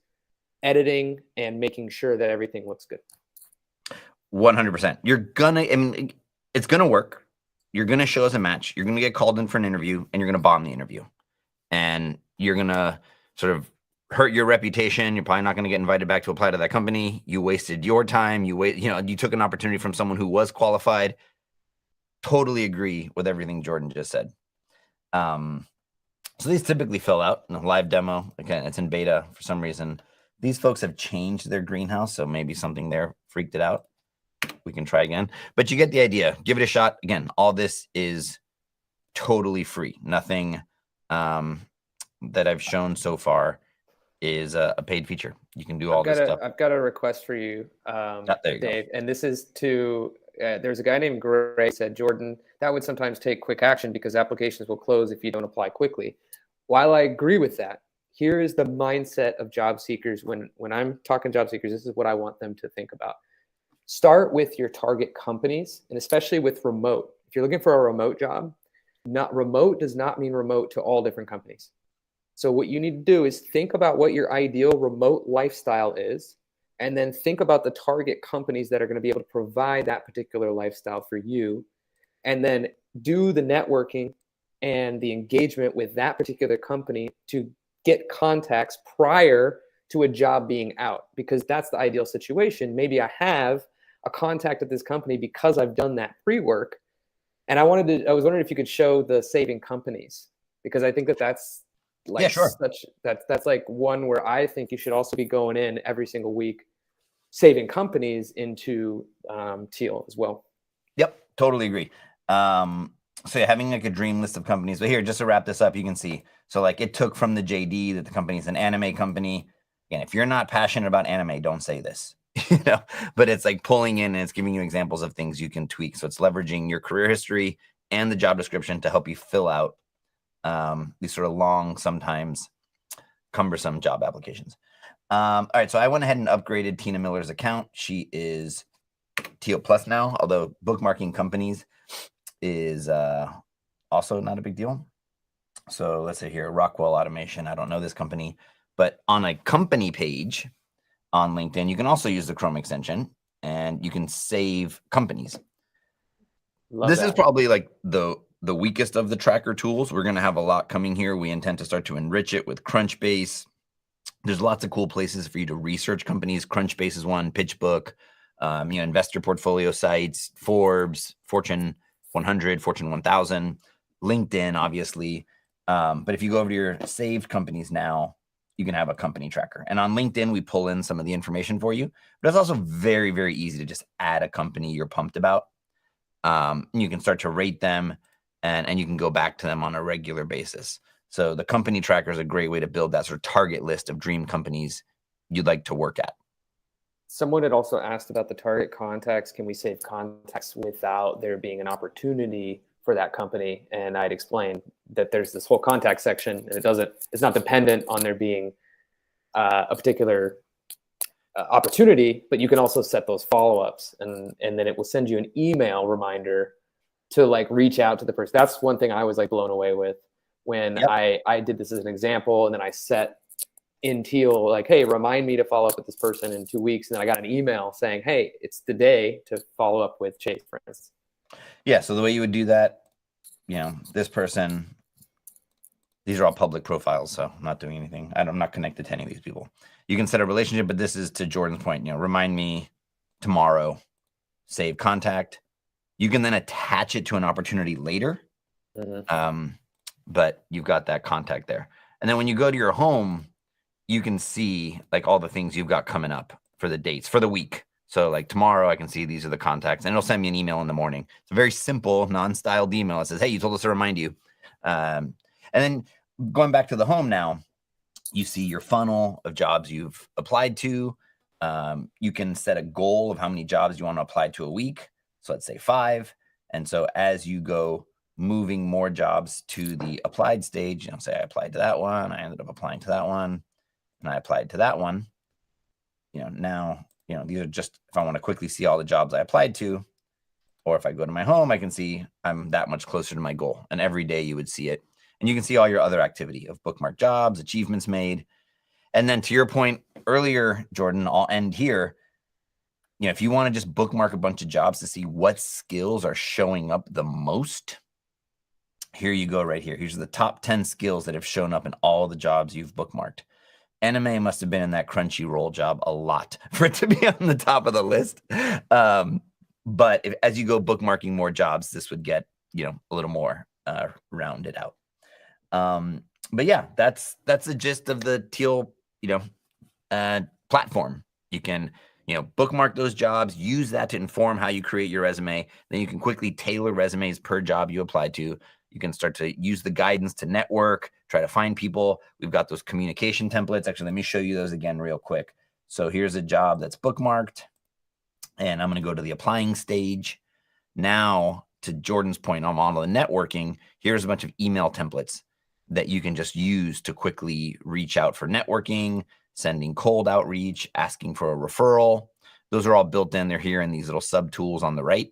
editing and making sure that everything looks good. 100%. It's going to work. You're going to show us a match. You're going to get called in for an interview, and you're going to bomb the interview. And you're going to sort of hurt your reputation. You're probably not going to get invited back to apply to that company. You wasted your time. You took an opportunity from someone who was qualified. Totally agree with everything Jordan just said. So these typically fill out in a live demo. Again, it's in beta for some reason. These folks have changed their greenhouse, so maybe something there freaked it out. We can try again, but you get the idea. Give it a shot. Again, all this is totally free. Nothing that I've shown so far is a paid feature. You can do all this stuff. I've got a request for you, Dave, and this is to, there's a guy named Gray said, Jordan, that would sometimes take quick action because applications will close if you don't apply quickly. While I agree with that, here is the mindset of job seekers. When I'm talking job seekers, this is what I want them to think about. Start with your target companies, and especially with remote. If you're looking for a remote job, remote does not mean remote to all different companies. So what you need to do is think about what your ideal remote lifestyle is, and then think about the target companies that are going to be able to provide that particular lifestyle for you, and then do the networking and the engagement with that particular company to get contacts prior to a job being out, because that's the ideal situation. Maybe I have a contact at this company because I've done that pre-work, and I was wondering if you could show the saving companies, because I think that's like, yeah, sure. That's like one where I think you should also be going in every single week, saving companies into Teal as well. Yep, totally agree. So having like a dream list of companies. But here, just to wrap this up, you can see. So like it took from the JD that the company's an anime company. Again, if you're not passionate about anime, don't say this. But it's like pulling in and it's giving you examples of things you can tweak. So it's leveraging your career history and the job description to help you fill out these sort of long, sometimes cumbersome job applications. All right, so I went ahead and upgraded Tina Miller's account. She is Teal Plus now, although bookmarking companies is also not a big deal. So let's say here, Rockwell Automation. I don't know this company, but on a company page on LinkedIn, you can also use the Chrome extension and you can save companies. This is probably like the weakest of the tracker tools. We're going to have a lot coming here. We intend to start to enrich it with Crunchbase. There's lots of cool places for you to research companies. Crunchbase is one, PitchBook, investor portfolio sites, Forbes, Fortune 100, Fortune 1000, LinkedIn, obviously. But if you go over to your saved companies now, you can have a company tracker. And on LinkedIn, we pull in some of the information for you. But it's also very, very easy to just add a company you're pumped about. You can start to rate them, and you can go back to them on a regular basis. So the company tracker is a great way to build that sort of target list of dream companies you'd like to work at. Someone had also asked about the target contacts. Can we save contacts without there being an opportunity for that company? And I'd explained that there's this whole contact section, and it's not dependent on there being a particular opportunity, but you can also set those follow-ups, and then it will send you an email reminder to like reach out to the person. That's one thing I was like blown away with when I did this as an example, and then I set in Teal, like, hey, remind me to follow up with this person in 2 weeks. And then I got an email saying, hey, it's the day to follow up with Chase, for instance. Yeah. So the way you would do that, this person, these are all public profiles, so I'm not doing anything. I'm not connected to any of these people. You can set a relationship, but this is to Jordan's point, remind me tomorrow, save contact. You can then attach it to an opportunity later. But you've got that contact there. And then when you go to your home, you can see like all the things you've got coming up for the dates for the week. So like tomorrow I can see these are the contacts, and it'll send me an email in the morning. It's a very simple non-styled email. It says, hey, you told us to remind you. And then going back to the home now, you see your funnel of jobs you've applied to. You can set a goal of how many jobs you want to apply to a week. So let's say 5. And so as you go moving more jobs to the applied stage, say I applied to that one, I ended up applying to that one, and I applied to that one. Now, these are just if I want to quickly see all the jobs I applied to, or if I go to my home, I can see I'm that much closer to my goal. And every day you would see it. And you can see all your other activity of bookmark jobs, achievements made. And then to your point earlier, Jordan, I'll end here. If you want to just bookmark a bunch of jobs to see what skills are showing up the most, here you go right here. Here's the top 10 skills that have shown up in all the jobs you've bookmarked. Anime must have been in that Crunchyroll job a lot for it to be on the top of the list. But as you go bookmarking more jobs, this would get, a little more rounded out. But yeah, that's the gist of the Teal, platform. You can, bookmark those jobs, use that to inform how you create your resume. Then you can quickly tailor resumes per job you apply to. You can start to use the guidance to network, try to find people. We've got those communication templates. Actually, let me show you those again real quick. So here's a job that's bookmarked, and I'm going to go to the applying stage. Now, to Jordan's point on the networking, here's a bunch of email templates that you can just use to quickly reach out for networking, sending cold outreach, asking for a referral. Those are all built in. They're here in these little sub tools on the right.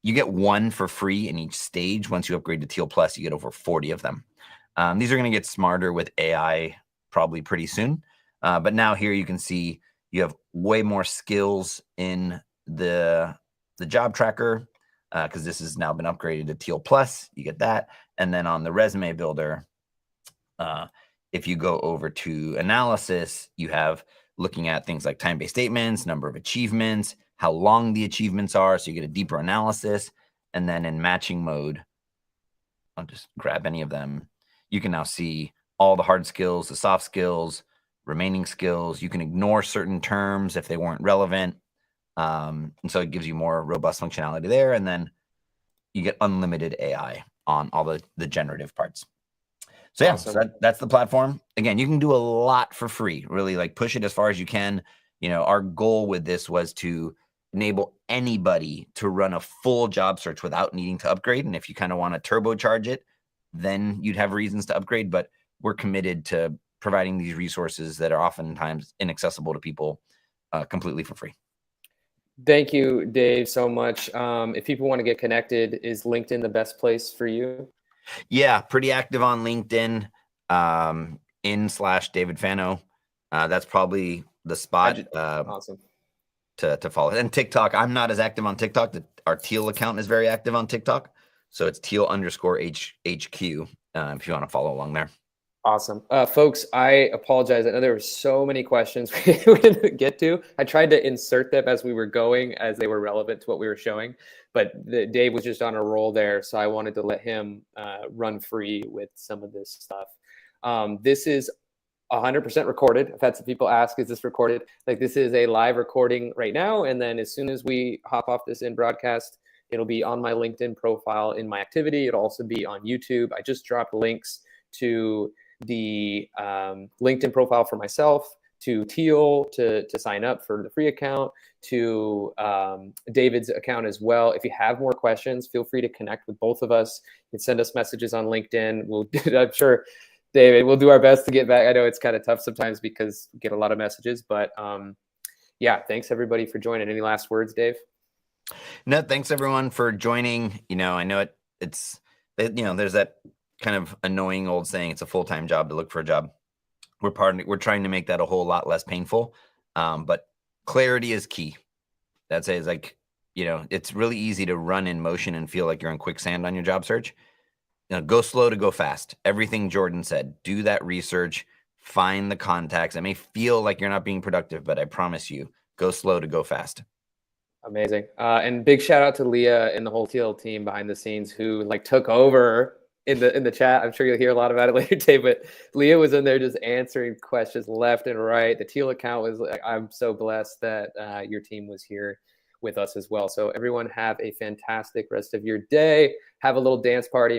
You get 1 for free in each stage. Once you upgrade to Teal Plus, you get over 40 of them. These are going to get smarter with AI probably pretty soon. But now here you can see you have way more skills in the job tracker because this has now been upgraded to Teal Plus. You get that. And then on the resume builder, if you go over to analysis, you have looking at things like time-based statements, number of achievements, how long the achievements are, so you get a deeper analysis. And then in matching mode, I'll just grab any of them. You can now see all the hard skills, the soft skills, remaining skills. You can ignore certain terms if they weren't relevant. And so it gives you more robust functionality there. And then you get unlimited AI on all the generative parts. So yeah, awesome. So that's the platform. Again, you can do a lot for free, really like push it as far as you can. Our goal with this was to enable anybody to run a full job search without needing to upgrade. And if you kind of want to turbocharge it, then you'd have reasons to upgrade. But we're committed to providing these resources that are oftentimes inaccessible to people completely for free. Thank you, Dave, so much. If people want to get connected, is LinkedIn the best place for you? Yeah, pretty active on LinkedIn, /David Fano. That's probably the spot. Awesome. To follow. And TikTok, I'm not as active on TikTok. Our Teal account is very active on TikTok. So it's Teal_HQ if you want to follow along there. Awesome. Folks, I apologize. I know there were so many questions we didn't get to. I tried to insert them as we were going, as they were relevant to what we were showing. But Dave was just on a roll there, so I wanted to let him run free with some of this stuff. This is 100% recorded. I've had some people ask, is this recorded? Like, this is a live recording right now. And then as soon as we hop off this in broadcast, it'll be on my LinkedIn profile in my activity. It'll also be on YouTube. I just dropped links to the LinkedIn profile for myself, to Teal to sign up for the free account, to David's account as well. If you have more questions, feel free to connect with both of us. You can send us messages on LinkedIn. I'm sure, David, we'll do our best to get back. I know it's kind of tough sometimes because we get a lot of messages, but yeah, thanks everybody for joining. Any last words, Dave? No, thanks everyone for joining. I know it's there's that kind of annoying old saying, it's a full-time job to look for a job. We're trying to make that a whole lot less painful. But clarity is key. That's it. It's like, it's really easy to run in motion and feel like you're in quicksand on your job search. Go slow to go fast. Everything Jordan said, do that research, find the contacts. It may feel like you're not being productive, but I promise you, go slow to go fast. Amazing. And big shout out to Leah and the whole Teal team behind the scenes who took over in the chat. I'm sure you'll hear a lot about it later today, but Leah was in there just answering questions left and right. The Teal account was I'm so blessed that your team was here with us as well. So everyone have a fantastic rest of your day. Have a little dance party.